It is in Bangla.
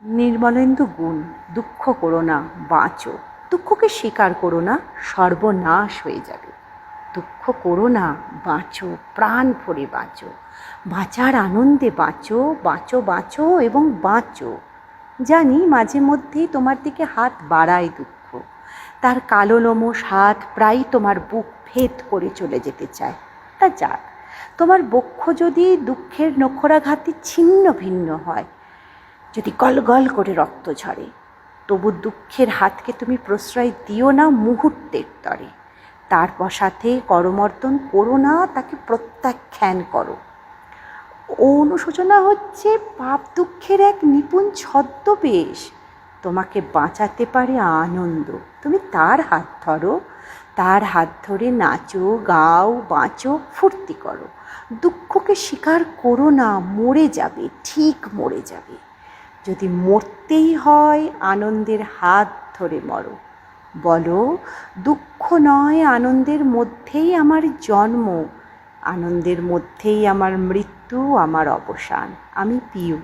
নির্মলেন্দু গুণ। দুঃখ করো না, বাঁচো। দুঃখকে স্বীকার করো না, সর্বনাশ হয়ে যাবে। দুঃখ করো না, বাঁচো, প্রাণ ভরে বাঁচো। বাঁচার আনন্দে বাঁচো, বাঁচো বাঁচো এবং বাঁচো। জানি মাঝে মধ্যেই তোমার দিকে হাত বাড়ায় দুঃখ। তার কালো লোমশ হাত প্রায় তোমার বুক ভেদ করে চলে যেতে চায়। তা যাক, তোমার বক্ষ যদি দুঃখের নখরাঘাতে ছিন্ন ভিন্ন হয়, যদি গল গল করে রক্ত ঝরে, তবু দুঃখের হাতকে তুমি প্রশ্রয় দিও না মুহূর্তের তরে। তার সাথে করমর্দন করো না, তাকে প্রত্যাখ্যান করো। অনুশোচনা হচ্ছে পাপ দুঃখের এক নিপুণ ছদ্মবেশ। তোমাকে বাঁচাতে পারে আনন্দ। তুমি তার হাত ধরো, তার হাত ধরে নাচো, গাও, বাঁচো, ফুর্তি করো। দুঃখকে স্বীকার করো না, মরে যাবে, ঠিক মরে যাবে। যদি মরতেই হয়, আনন্দের হাত ধরে মরো। বলো, দুঃখ নয়, আনন্দের মধ্যেই আমার জন্ম, আনন্দের মধ্যেই আমার মৃত্যু, আমার অবসান। আমি পিউ।